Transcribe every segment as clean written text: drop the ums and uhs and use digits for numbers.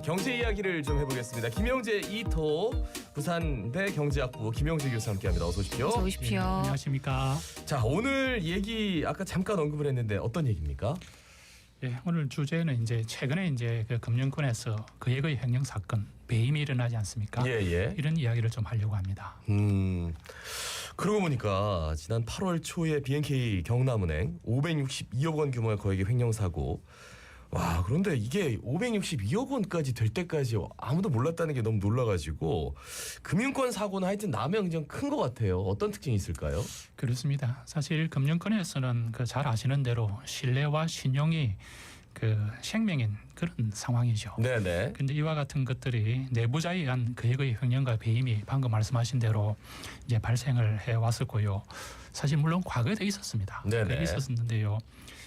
경제 이야기를 좀 해보겠습니다. 김영재 2토 부산대 경제학부 김영재 교수 함께합니다. 어서 오십시오. 어서 오십시오. 안녕하십니까. 자, 오늘 얘기 아까 잠깐 언급을 했는데 어떤 얘기입니까? 예, 오늘 주제는 이제 최근에 이제 그 금융권에서 거액의 횡령 사건 배임이 일어나지 않습니까? 예. 이런 이야기를 좀 하려고 합니다. 그러고 보니까 지난 8월 초에 BNK 경남은행 562억 원 규모의 거액의 횡령 사고. 와, 그런데 이게 562억 원까지 될 때까지 아무도 몰랐다는 게 너무 놀라가지고 금융권 사고는 하여튼 남의 굉장히 큰 것 같아요. 어떤 특징이 있을까요? 그렇습니다. 사실 금융권에서는 그 잘 아시는 대로 신뢰와 신용이 그 생명인 그런 상황이죠. 네네. 근데 이와 같은 것들이 내부자에 의한 거액의 횡령과 배임이 방금 말씀하신 대로 이제 발생을 해 왔었고요. 사실 물론 과거에도 있었습니다. 네네. 있었는데요.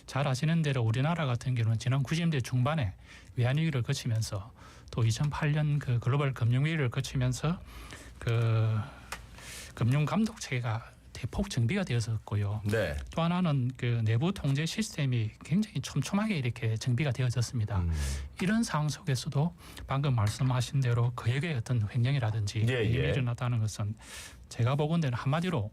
잘 아시는 대로 우리나라 같은 경우는 지난 90년대 중반에 외환위기를 거치면서 또 2008년 그 글로벌 금융위기를 거치면서 그 금융감독 체계가 대폭 정비가 되었었고요. 네. 또 하나는 그 내부 통제 시스템이 굉장히 촘촘하게 이렇게 정비가 되어졌습니다. 이런 상황 속에서도 방금 말씀하신 대로 거액의 어떤 횡령이라든지 배임이 일어났다는 것은 제가 보건대는 한마디로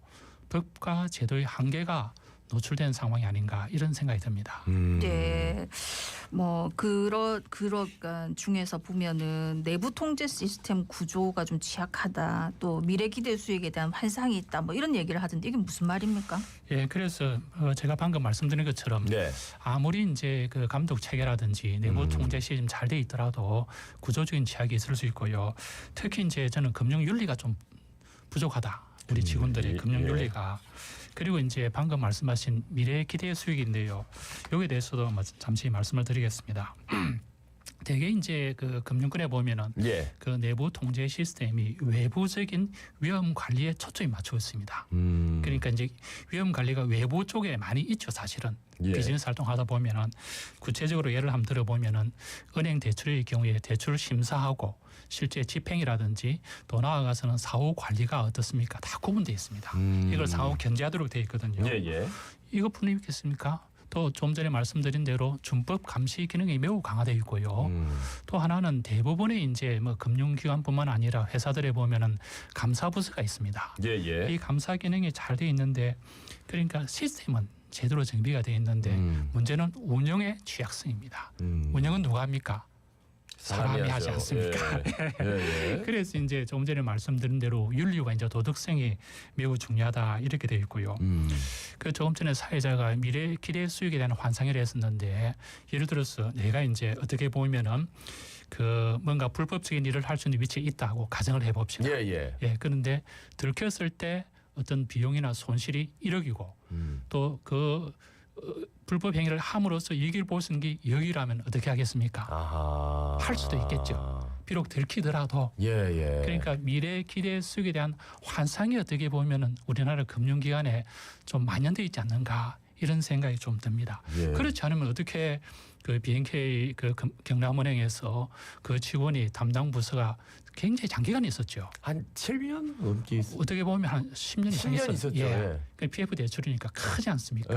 법과 제도의 한계가 노출된 상황이 아닌가 이런 생각이 듭니다. 네, 뭐 그런 중에서 보면은 내부 통제 시스템 구조가 좀 취약하다, 또 미래 기대 수익에 대한 환상이 있다, 뭐 이런 얘기를 하던데 이게 무슨 말입니까? 예, 그래서 제가 방금 말씀드린 것처럼 아무리 이제 그 감독 체계라든지 내부 통제 시스템 잘 돼 있더라도 구조적인 취약이 있을 수 있고요. 특히 이제 저는 금융 윤리가 좀 부족하다. 우리 직원들의 금융 윤리가. 그리고 이제 방금 말씀하신 미래 기대 수익인데요. 여기에 대해서도 잠시 말씀을 드리겠습니다. 대개 이제 그 금융권에 보면은 그 내부 통제 시스템이 외부적인 위험 관리에 초점이 맞춰 있습니다. 그러니까 이제 위험 관리가 외부 쪽에 많이 있죠, 사실은. 비즈니스 활동하다 보면은 구체적으로 예를 한번 들어보면은 은행 대출의 경우에 대출을 심사하고 실제 집행이라든지 또 나아가서는 사후 관리가 어떻습니까? 다 구분되어 있습니다. 이걸 사후 견제하도록 되어 있거든요. 이것뿐이겠습니까? 또 좀 전에 말씀드린 대로 준법 감시 기능이 매우 강화되어 있고요. 또 하나는 대부분의 이제 뭐 금융기관뿐만 아니라 회사들에 보면은 감사 부서가 있습니다. 이 감사 기능이 잘 되어 있는데 그러니까 시스템은 제대로 정비가 되어 있는데 문제는 운영의 취약성입니다. 운영은 누가 합니까? 사람이 하지 않습니까? 그래서 이제 좀 전에 말씀드린 대로 윤리와 이제 도덕성이 매우 중요하다 이렇게 되어 있고요. 그 조금 전에 사회자가 미래 기대 수익에 대한 환상을 했었는데 예를 들어서 내가 이제 어떻게 보면은 그 뭔가 불법적인 일을 할 수 있는 위치에 있다고 가정을 해봅시다. 그런데 들켰을 때 어떤 비용이나 손실이 1억이고 또 그 불법 행위를 함으로써 이익을 볼 수 있는 게 2억이라면 어떻게 하겠습니까? 할 수도 있겠죠. 비록 들키더라도. 그러니까 미래 기대 수익에 대한 환상이 어떻게 보면은 우리나라 금융기관에 좀 만연되어 있지 않는가 이런 생각이 좀 듭니다. 그렇지 않으면 어떻게 그 BNK 그 경남은행에서 그 직원이 담당 부서가 굉장히 장기간 있었죠. 한 7년 넘게 어떻게 보면 한 10년 이상 10년 있었죠. 그러니까 PF 대출이니까 크지 않습니까?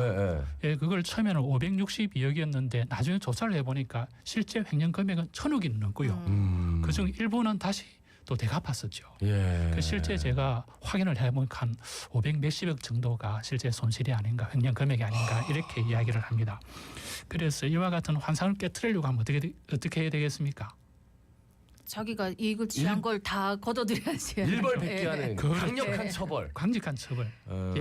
그걸 처음에는 562억이었는데 나중에 조사를 해보니까 실제 횡령 금액은 1,000억이 넘고요. 그중 일부는 다시 또 되갚았었죠. 그 실제 제가 확인을 해보니까 한 500 몇십억 정도가 실제 손실이 아닌가, 횡령 금액이 아닌가 이렇게 이야기를 합니다. 그래서 이와 같은 환상을 깨트리려고 하면 어떻게 해야 되겠습니까? 자기가 이익을 취한 걸 다 걷어들여야지. 일벌백계하는 강력한 처벌. 강력한 처벌.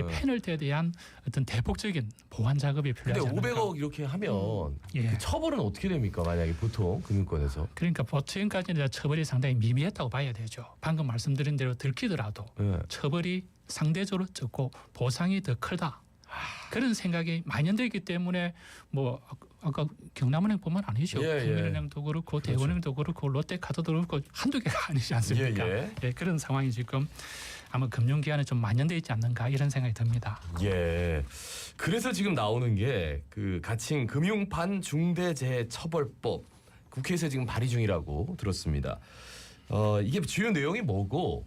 페널티에 대한 어떤 대폭적인 보완 작업이 필요하지 않을까. 근데 500억 이렇게 하면 그 처벌은 어떻게 됩니까? 만약에 보통 금융권에서. 그러니까 지금까지는 처벌이 상당히 미미했다고 봐야 되죠. 방금 말씀드린 대로 들키더라도 처벌이 상대적으로 적고 보상이 더 크다. 그런 생각이 만연되기 때문에 뭐 아까 경남은행뿐만 아니죠. 국민은행도 그렇고 대원은행도 그렇고 롯데카드도 그렇고 한두 개가 아니지 않습니까? 그런 상황이 지금 아마 금융기관에 좀 만연되어 있지 않는가 이런 생각이 듭니다. 그래서 지금 나오는 게 그 가칭 금융반중대재해처벌법 국회에서 지금 발의 중이라고 들었습니다. 이게 주요 내용이 뭐고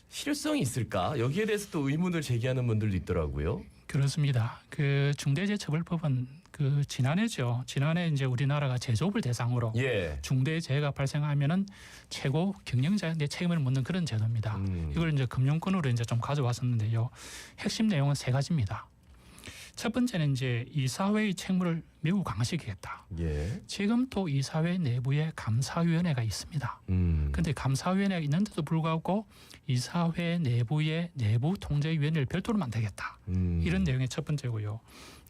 실효성이 있을까? 여기에 대해서 또 의문을 제기하는 분들도 있더라고요. 그렇습니다. 그 중대재해처벌법은 그 지난해죠. 지난해 이제 우리나라가 제조업을 대상으로 예. 중대 재해가 발생하면은 최고 경영자의 책임을 묻는 그런 제도입니다. 이걸 이제 금융권으로 이제 좀 가져왔었는데요. 핵심 내용은 세 가지입니다. 첫 번째는 이제 이사회의 책무를 매우 강화시키겠다. 예. 지금 또 이사회 내부에 감사위원회가 있습니다. 그런데 감사위원회가 있는데도 불구하고 이사회 내부에 내부 통제위원회를 별도로 만들겠다. 이런 내용이 첫 번째고요.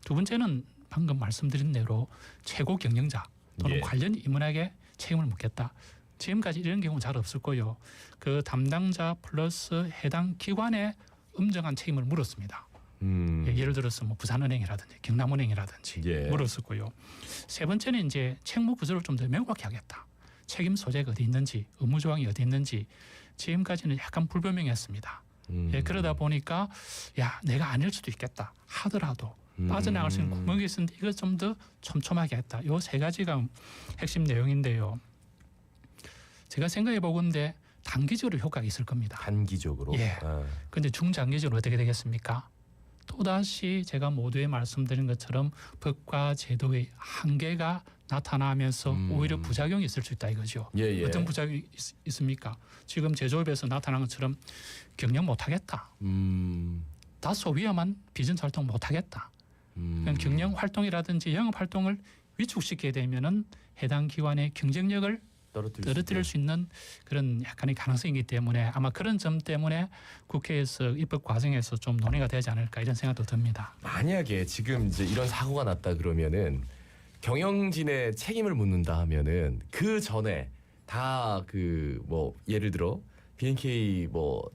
두 번째는 방금 말씀드린 대로 최고 경영자 또는 예. 관련 임원에게 책임을 묻겠다. 지금까지 이런 경우는 잘 없을 거예요. 그 담당자 플러스 해당 기관에 엄정한 책임을 물었습니다. 예, 예를 들어서 뭐 부산은행이라든지 경남은행이라든지 예. 물었을 거예요. 세 번째는 이제 책무 구조를 좀 더 명확히 하겠다. 책임 소재가 어디 있는지, 의무 조항이 어디 있는지 지금까지는 약간 불분명했습니다. 예, 그러다 보니까 야 내가 아닐 수도 있겠다 하더라도 빠져나갈 수 있는 구멍이 있는데 이거 좀 더 촘촘하게 했다. 요 세 가지가 핵심 내용인데요. 제가 생각해 보건데 단기적으로 효과가 있을 겁니다. 단기적으로. 예. 그런데 중장기적으로 어떻게 되겠습니까? 또다시 제가 모두에 말씀드린 것처럼 법과 제도의 한계가 나타나면서 오히려 부작용이 있을 수 있다 이거죠. 예, 예. 어떤 부작용이 있습니까? 지금 제조업에서 나타난 것처럼 경영 못하겠다. 다소 위험한 비즈니스 활동 못하겠다. 경영 활동이라든지 영업 활동을 위축시키게 되면은 해당 기관의 경쟁력을 떨어뜨릴 수 있는 그런 약간의 가능성이기 때문에 아마 그런 점 때문에 국회에서 입법 과정에서 좀 논의가 되지 않을까 이런 생각도 듭니다. 만약에 지금 이제 이런 사고가 났다 그러면은 경영진의 책임을 묻는다 하면은 그 전에 다 그 뭐 예를 들어 BNK 뭐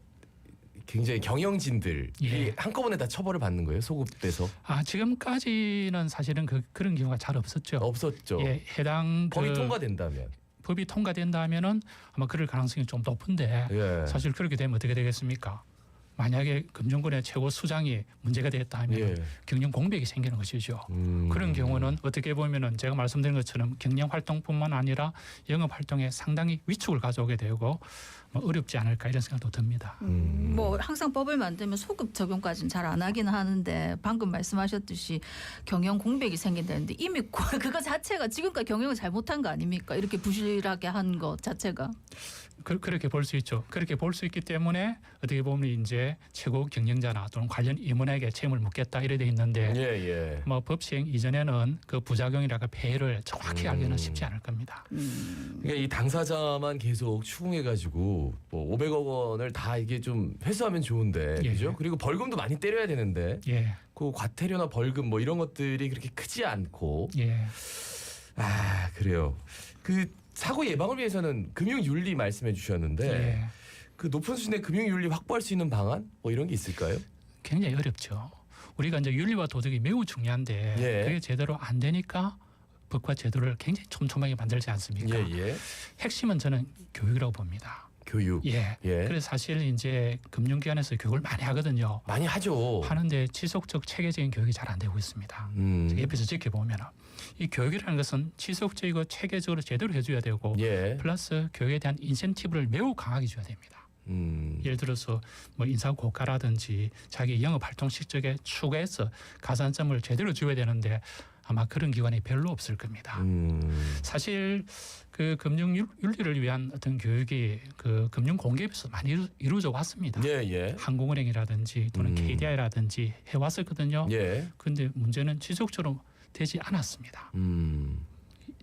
굉장히 경영진들이 예. 한꺼번에 다 처벌을 받는 거예요, 소급돼서? 지금까지는 사실은 그런 경우가 잘 없었죠. 없었죠. 예, 해당 법이 통과된다면. 법이 통과된다면은 아마 그럴 가능성이 좀 높은데 예. 사실 그렇게 되면 어떻게 되겠습니까? 만약에 금융권의 최고 수장이 문제가 되었다 하면 예. 경영 공백이 생기는 것이죠. 그런 경우는 어떻게 보면은 제가 말씀드린 것처럼 경영 활동뿐만 아니라 영업 활동에 상당히 위축을 가져오게 되고 뭐 어렵지 않을까 이런 생각도 듭니다. 뭐 항상 법을 만들면 소급 적용까지는 잘 안 하긴 하는데 방금 말씀하셨듯이 경영 공백이 생긴다는데 이미 그거 자체가 지금까지 경영을 잘못한 거 아닙니까? 이렇게 부실하게 한 것 자체가. 그렇게 볼 수 있죠. 그렇게 볼 수 있기 때문에 어떻게 보면 이제 최고 경영자나 또는 관련 임원에게 책임을 묻겠다 이래 돼 있는데 예. 뭐 법 시행 이전에는 그 부작용이라가 폐해를 정확히 알기는 쉽지 않을 겁니다. 그러니까 이 당사자만 계속 추궁해가지고 뭐 500억 원을 다 이게 좀 회수하면 좋은데, 예. 그죠? 그리고 벌금도 많이 때려야 되는데 예, 그 과태료나 벌금 뭐 이런 것들이 그렇게 크지 않고 예. 그래요. 그 사고 예방을 위해서는 금융윤리 말씀해 주셨는데 예. 그 높은 수준의 금융윤리 확보할 수 있는 방안 뭐 이런 게 있을까요? 굉장히 어렵죠. 우리가 이제 윤리와 도덕이 매우 중요한데 예. 그게 제대로 안 되니까 법과 제도를 굉장히 촘촘하게 만들지 않습니까? 예. 핵심은 저는 교육이라고 봅니다. 교육. 예. 그래서 사실 이제 금융기관에서 교육을 많이 하거든요. 많이 하죠. 하는데 지속적 체계적인 교육이 잘 안 되고 있습니다. 옆에서 지켜보면 이 교육이라는 것은 지속적이고 체계적으로 제대로 해줘야 되고 예. 플러스 교육에 대한 인센티브를 매우 강하게 줘야 됩니다. 예를 들어서 뭐 인사 고가라든지 자기 영업 활동 실적에 추가해서 가산점을 제대로 줘야 되는데 아마 그런 기관이 별로 없을 겁니다. 사실 그 금융 윤리를 위한 어떤 교육이 그 금융 공개에서 많이 이루어져 왔습니다. 예. 한국은행이라든지 또는 KDI라든지 해왔었거든요. 예. 그런데 문제는 지속적으로 되지 않았습니다.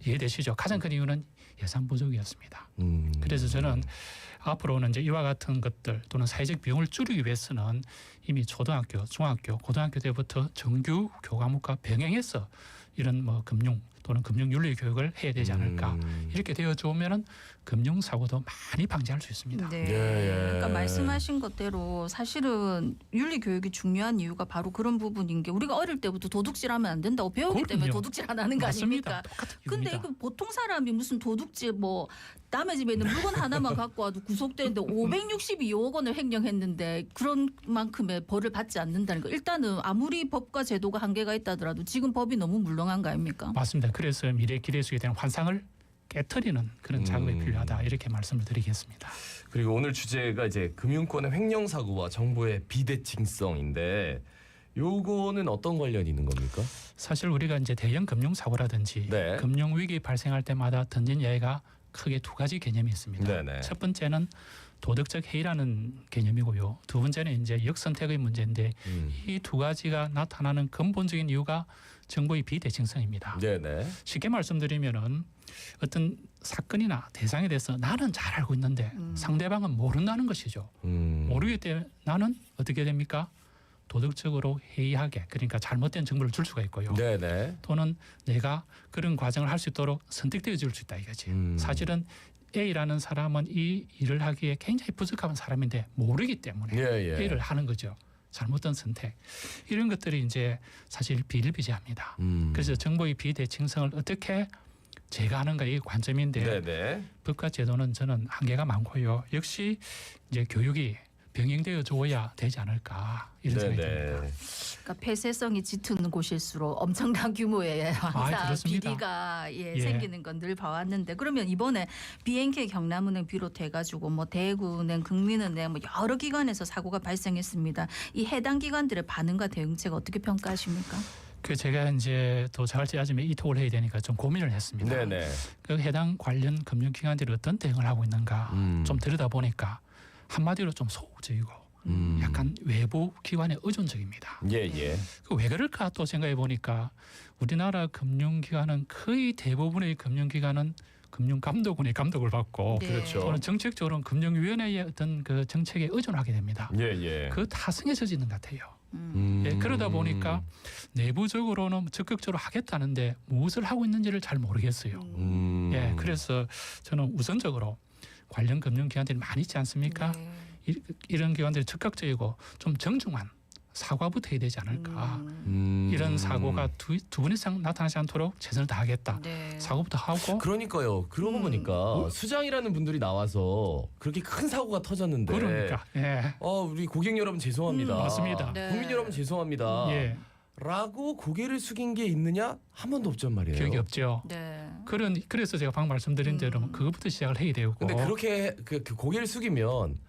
이해되시죠? 가장 큰 이유는 예산 부족이었습니다. 그래서 저는 앞으로는 이제 이와 같은 것들 또는 사회적 비용을 줄이기 위해서는 이미 초등학교, 중학교, 고등학교 때부터 정규 교과목과 병행해서 이런 뭐 금융 또는 금융윤리 교육을 해야 되지 않을까. 이렇게 되어져 오면은 금융 사고도 많이 방지할 수 있습니다. 네. 예. 그러니까 말씀하신 것대로 사실은 윤리 교육이 중요한 이유가 바로 그런 부분인 게 우리가 어릴 때부터 도둑질하면 안 된다고 배우기 때문에 그럼요. 도둑질 안 하는 거 맞습니다. 아닙니까? 똑같은 근데 이유입니다. 이거 보통 사람이 무슨 도둑질 뭐 남의 집에 있는 물건 하나만 갖고 와도 구속되는데 562억 원을 횡령했는데 그런 만큼의 벌을 받지 않는다는 거. 일단은 아무리 법과 제도가 한계가 있다더라도 지금 법이 너무 물렁한 거 아닙니까? 맞습니다. 그래서 미래 기대 수에 대한 환상을 깨트리는 그런 작업이 필요하다 이렇게 말씀을 드리겠습니다. 그리고 오늘 주제가 이제 금융권의 횡령 사고와 정부의 비대칭성인데 요거는 어떤 관련이 있는 겁니까? 사실 우리가 이제 대형 금융 사고라든지 네. 금융 위기 발생할 때마다 던진 예가 크게 두 가지 개념이 있습니다. 네네. 첫 번째는 도덕적 해이라는 개념이고요. 두 번째는 이제 역선택의 문제인데 이 두 가지가 나타나는 근본적인 이유가 정보의 비대칭성입니다. 네네. 쉽게 말씀드리면은 어떤 사건이나 대상에 대해서 나는 잘 알고 있는데 상대방은 모른다는 것이죠. 모르기 때문에 나는 어떻게 됩니까? 도덕적으로 해이하게, 그러니까 잘못된 정보를 줄 수가 있고요. 네네. 또는 내가 그런 과정을 할 수 있도록 선택되어 줄 수 있다 이거지. 사실은 A라는 사람은 이 일을 하기에 굉장히 부족한 사람인데 모르기 때문에 예. A를 하는 거죠. 잘못된 선택. 이런 것들이 이제 사실 비일비재합니다. 그래서 정보의 비대칭성을 어떻게 제거하는가 이게 관점인데 네네. 법과 제도는 저는 한계가 많고요. 역시 이제 교육이 병행되어 줘야 되지 않을까 이런 생각이 듭니다. 그러니까 폐쇄성이 짙은 곳일수록 엄청난 규모의 항상 그렇습니다. 비리가 예. 생기는 건 늘 봐왔는데 그러면 이번에 BNK 경남은행 비롯해가지고 뭐 대구은행, 국민은행 뭐 여러 기관에서 사고가 발생했습니다. 이 해당 기관들의 반응과 대응책 어떻게 평가하십니까? 그 제가 이제 더 자갈치 아침에 이 톡을 해야 되니까 좀 고민을 했습니다. 네네. 그 해당 관련 금융기관들이 어떤 대응을 하고 있는가 좀 들여다 보니까 한마디로 좀 소극적이고 약간 외부 기관에 의존적입니다. 예. 그 왜 그럴까 또 생각해 보니까 우리나라 금융기관은 거의 대부분의 금융기관은 금융감독원의 감독을 받고 네. 그렇죠. 또는 정책적으로는 금융위원회의 어떤 그 정책에 의존하게 됩니다. 예. 그 타성에서 짓는 것 같아요. 예, 그러다 보니까 내부적으로는 적극적으로 하겠다는데 무엇을 하고 있는지를 잘 모르겠어요. 예, 그래서 저는 우선적으로 관련 금융기관들이 많이 있지 않습니까? 네. 이런 기관들이 적극적이고 좀 정중한 사과부터 해야 되지 않을까. 이런 사고가 두 번 이상 나타나지 않도록 최선을 다하겠다. 네. 사고부터 하고. 그러니까요. 그러고 보니까 수장이라는 분들이 나와서 그렇게 큰 사고가 터졌는데 그러니까. 예. 우리 고객 여러분 죄송합니다. 맞습니다. 네. 국민 여러분 죄송합니다. 예. 라고 고개를 숙인 게 있느냐? 한 번도 없단 말이에요. 기억이 없죠. 네. 그래서 제가 방금 말씀드린 대로 그것부터 시작을 해야 되고. 근데 그렇게 그 고개를 숙이면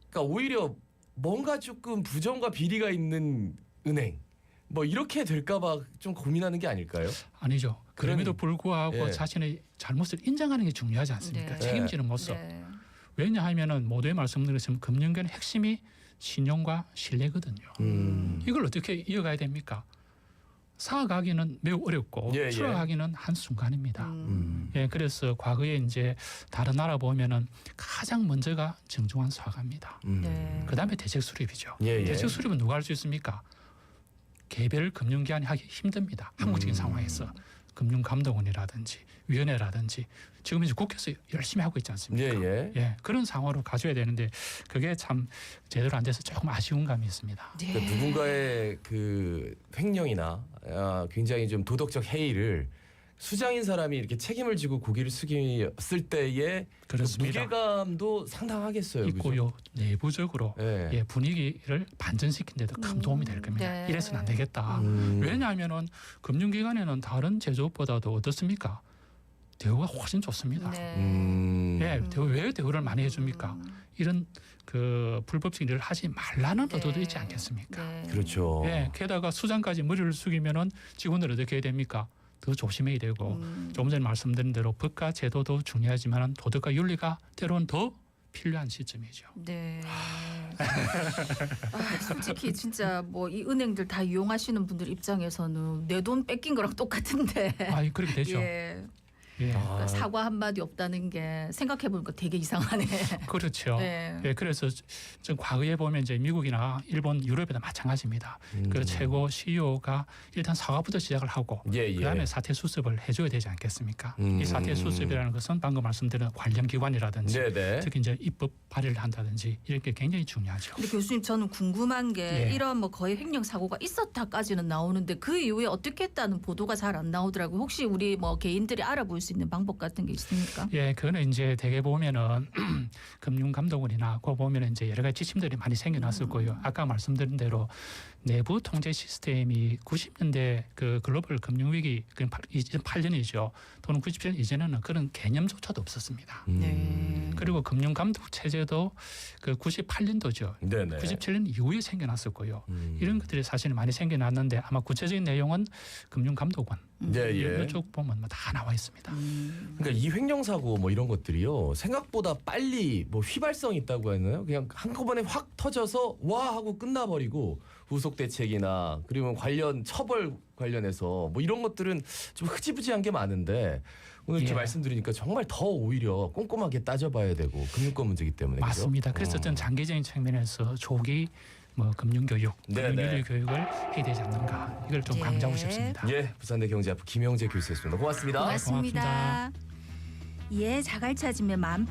그러니까 오히려 뭔가 조금 부정과 비리가 있는 은행 뭐 이렇게 될까봐 좀 고민하는 게 아닐까요? 아니죠. 그럼에도 그러니- 불구하고 예. 자신의 잘못을 인정하는 게 중요하지 않습니까? 네. 책임지는 모습. 네. 왜냐하면은 모두에 말씀드렸지만 금융계는 핵심이 신용과 신뢰거든요. 이걸 어떻게 이어가야 됩니까? 쌓아가기는 매우 어렵고 예. 추락하기는 한 순간입니다. 예, 그래서 과거에 이제 다른 나라 보면은 가장 먼저가 정중한 사과입니다. 네. 그다음에 대책 수립이죠. 예. 대책 수립은 누가 할 수 있습니까? 개별 금융기관이 하기 힘듭니다. 한국적인 상황에서 금융감독원이라든지 위원회라든지 지금 이제 국회에서 열심히 하고 있지 않습니까? 예. 그런 상황으로 가져야 되는데 그게 참 제대로 안 돼서 조금 아쉬운 감이 있습니다. 네. 그러니까 누군가의 그 횡령이나 굉장히 좀 도덕적 해이를 수장인 사람이 이렇게 책임을 지고 고개를 숙였을 때의 그 그렇습니다. 무게감도 상당하겠어요. 있고요. 내부적으로 예. 예, 분위기를 반전시킨 데도 큰 도움이 될 겁니다. 네. 이래서는 안 되겠다. 왜냐하면은 금융기관에는 다른 제조업보다도 어떻습니까? 대우가 훨씬 좋습니다. 네. 예, 왜 대우를 많이 해줍니까? 이런 그 불법적인 일을 하지 말라는 네. 의도도 있지 않겠습니까? 네. 그렇죠. 예, 게다가 수장까지 머리를 숙이면은 직원들 어떻게 해야 됩니까? 더 조심해야 되고 조금 전에 말씀드린 대로 법과 제도도 중요하지만 도덕과 윤리가 때로는 더 필요한 시점이죠. 네. 솔직히 진짜 뭐 이 은행들 다 이용하시는 분들 입장에서는 내 돈 뺏긴 거랑 똑같은데. 아, 그렇게 되죠. 예. 예. 그러니까 사과 한 마디 없다는 게 생각해 보니까 되게 이상하네. 그렇죠. 네. 예, 그래서 좀 과거에 보면 이제 미국이나 일본, 유럽에도 마찬가지입니다. 그 최고 CEO가 일단 사과부터 시작을 하고 그다음에 사태 수습을 해줘야 되지 않겠습니까? 이 사태 수습이라는 것은 방금 말씀드린 관련 기관이라든지 네네. 특히 이제 입법 발의를 한다든지 이렇게 굉장히 중요하죠. 근데 교수님 저는 궁금한 게 예. 이런 뭐 거의 횡령 사고가 있었다까지는 나오는데 그 이후에 어떻게 했다는 보도가 잘 안 나오더라고요. 혹시 우리 뭐 개인들이 알아볼 수 있는 방법 같은 게 있습니까? 예, 그거는 이제 대개 보면은 금융감독원이나 그 보면은 이제 여러 가지 지침들이 많이 생겨났을 거예요. 아까 말씀드린 대로 내부 통제 시스템이 90년대 그 글로벌 금융 위기 2008년이죠. 또는 97년 이전에는 그런 개념조차도 없었습니다. 네. 그리고 금융 감독 체제도 그 98년도죠. 네네. 97년 이후에 생겨났었고요. 이런 것들이 사실 많이 생겨났는데 아마 구체적인 내용은 금융감독원 네, 예. 이쪽 보면 뭐다 나와 있습니다. 그러니까 이 횡령 사고 뭐 이런 것들이요 생각보다 빨리 뭐 휘발성 있다고 했나요? 그냥 한꺼번에 확 터져서 와 하고 끝나버리고 후속 대책이나 그리고 관련 처벌 관련해서 뭐 이런 것들은 좀 흐지부지한 게 많은데 오늘 이렇게 예. 말씀드리니까 정말 더 오히려 꼼꼼하게 따져봐야 되고 금융권 문제이기 때문에 그죠? 맞습니다. 그래서 저는 장기적인 측면에서 조기 뭐 금융교육, 네네. 금융윤리 교육을 해야 되지 않는가 이걸 좀 예. 강조하고 싶습니다. 예, 부산대 경제학부 김영재 교수였습니다. 고맙습니다. 고맙습니다. 고맙습니다. 예, 자갈 찾으면 18,000